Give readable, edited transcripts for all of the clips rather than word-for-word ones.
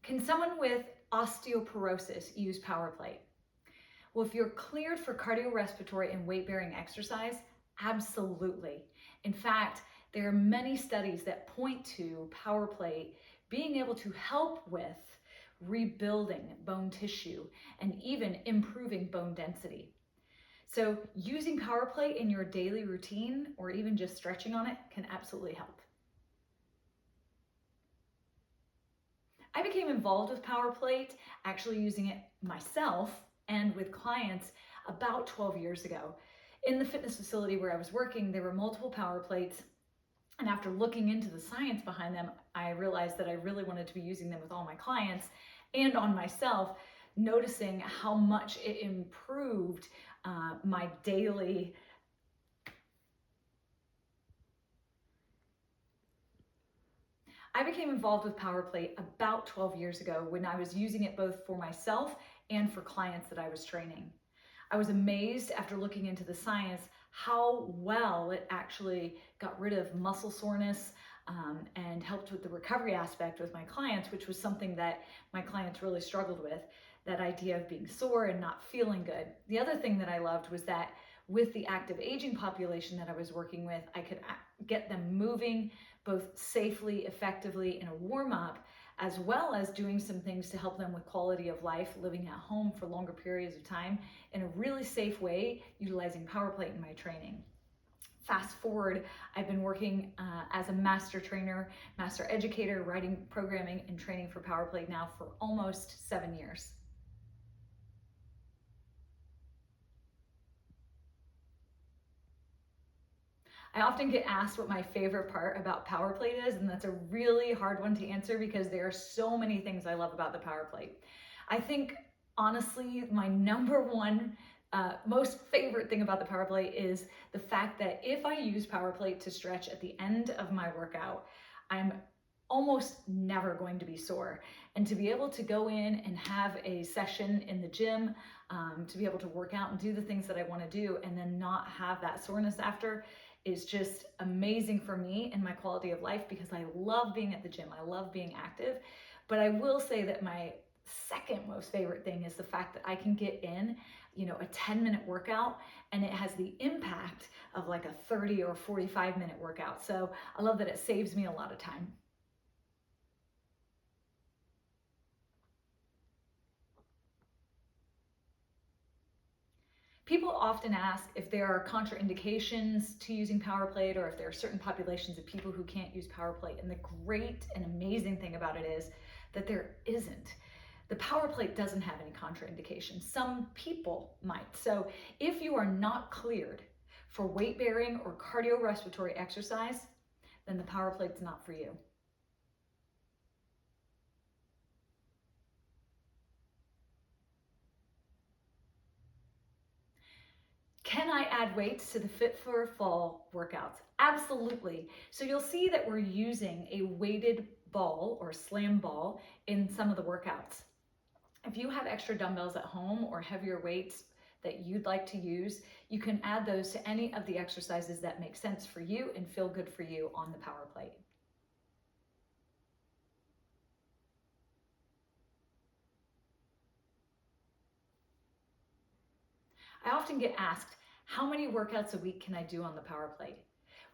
Can someone with osteoporosis use power plate? Well, if you're cleared for cardiorespiratory and weight-bearing exercise, absolutely. In fact, there are many studies that point to power plate being able to help with rebuilding bone tissue and even improving bone density. So using power plate in your daily routine or even just stretching on it can absolutely help. I became involved with power plate, actually using it myself and with clients about 12 years ago. In the fitness facility where I was working, there were multiple power plates. And after looking into the science behind them, I realized that I really wanted to be using them with all my clients and on myself, noticing how much it improved my daily. I became involved with power plate about 12 years ago when I was using it both for myself and for clients that I was training. I was amazed after looking into the science how well it actually got rid of muscle soreness and helped with the recovery aspect with my clients, which was something that my clients really struggled with, that idea of being sore and not feeling good. The other thing that I loved was that with the active aging population that I was working with, I could get them moving both safely, effectively in a warm-up, as well as doing some things to help them with quality of life, living at home for longer periods of time in a really safe way, utilizing power plate in my training. Fast forward, I've been working as a master trainer, master educator, writing, programming, and training for power plate now for almost 7 years. I often get asked what my favorite part about power plate is, and that's a really hard one to answer because there are so many things I love about the power plate. I think, honestly, my number one most favorite thing about the power plate is the fact that if I use power plate to stretch at the end of my workout, I'm almost never going to be sore. And to be able to go in and have a session in the gym, to be able to work out and do the things that I want to do and then not have that soreness after is just amazing for me and my quality of life because I love being at the gym. I love being active. But I will say that my second most favorite thing is the fact that I can get in, a 10-minute workout and it has the impact of like a 30 or 45-minute workout. So I love that it saves me a lot of time. People often ask if there are contraindications to using power plate or if there are certain populations of people who can't use power plate. And the great and amazing thing about it is that there isn't. The power plate doesn't have any contraindications. Some people might. So if you are not cleared for weight bearing or cardiorespiratory exercise, then the power plate's not for you. Can I add weights to the Fit for Fall workouts? Absolutely. So you'll see that we're using a weighted ball or slam ball in some of the workouts. If you have extra dumbbells at home or heavier weights that you'd like to use, you can add those to any of the exercises that make sense for you and feel good for you on the power plate. I often get asked, how many workouts a week can I do on the power plate?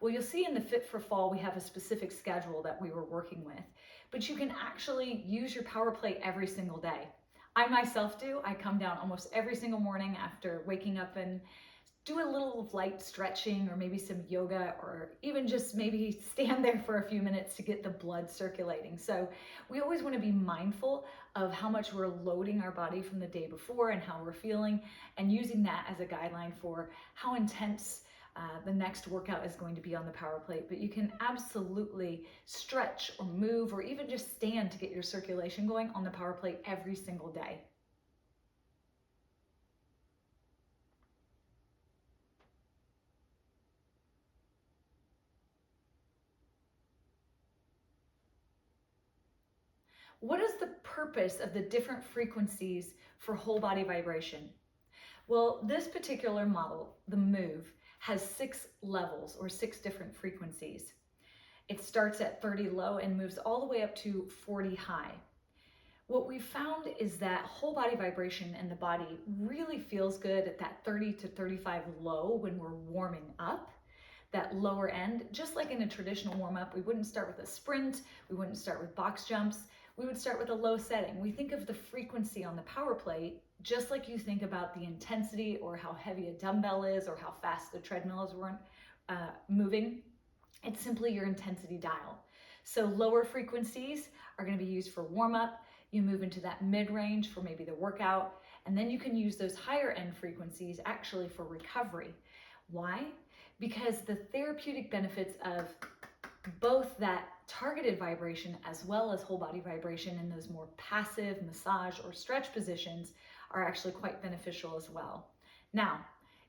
Well, you'll see in the Fit for Fall, we have a specific schedule that we were working with, but you can actually use your power plate every single day. I myself do. I come down almost every single morning after waking up and do a little light stretching or maybe some yoga or even just maybe stand there for a few minutes to get the blood circulating. So we always want to be mindful of how much we're loading our body from the day before and how we're feeling and using that as a guideline for how intense the next workout is going to be on the power plate. But you can absolutely stretch or move or even just stand to get your circulation going on the power plate every single day. What is the purpose of the different frequencies for whole body vibration? Well, this particular model, the Move, has 6 levels or 6 different frequencies. It starts at 30 low and moves all the way up to 40 high. What we found is that whole body vibration in the body really feels good at that 30 to 35 low when we're warming up. That lower end, just like in a traditional warm up, we wouldn't start with a sprint, we wouldn't start with box jumps, we would start with a low setting. We think of the frequency on the power plate just like you think about the intensity or how heavy a dumbbell is or how fast the treadmill is moving. It's simply your intensity dial. So lower frequencies are going to be used for warm up. You move into that mid range for maybe the workout, and then you can use those higher end frequencies actually for recovery. Why? Because the therapeutic benefits of both that targeted vibration as well as whole body vibration in those more passive massage or stretch positions are actually quite beneficial as well. Now,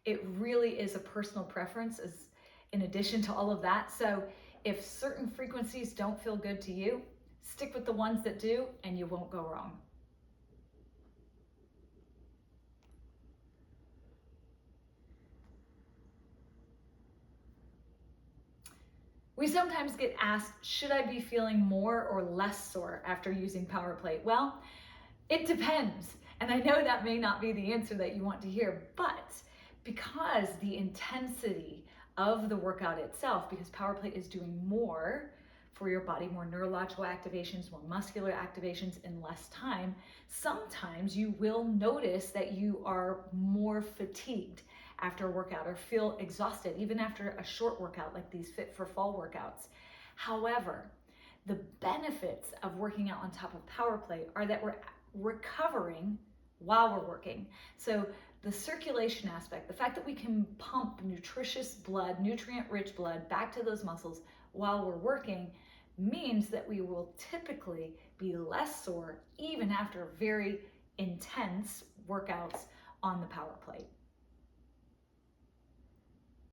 it really is a personal preference as in addition to all of that. So if certain frequencies don't feel good to you, stick with the ones that do and you won't go wrong. We sometimes get asked, should I be feeling more or less sore after using Power Plate? Well, it depends. And I know that may not be the answer that you want to hear, but because the intensity of the workout itself, because Power Plate is doing more for your body, more neurological activations, more muscular activations in less time, sometimes you will notice that you are more fatigued after a workout or feel exhausted, even after a short workout like these Fit for Fall workouts. However, the benefits of working out on top of Power Plate are that we're recovering while we're working. So the circulation aspect, the fact that we can pump nutritious blood, nutrient-rich blood back to those muscles while we're working means that we will typically be less sore even after very intense workouts on the Power Plate.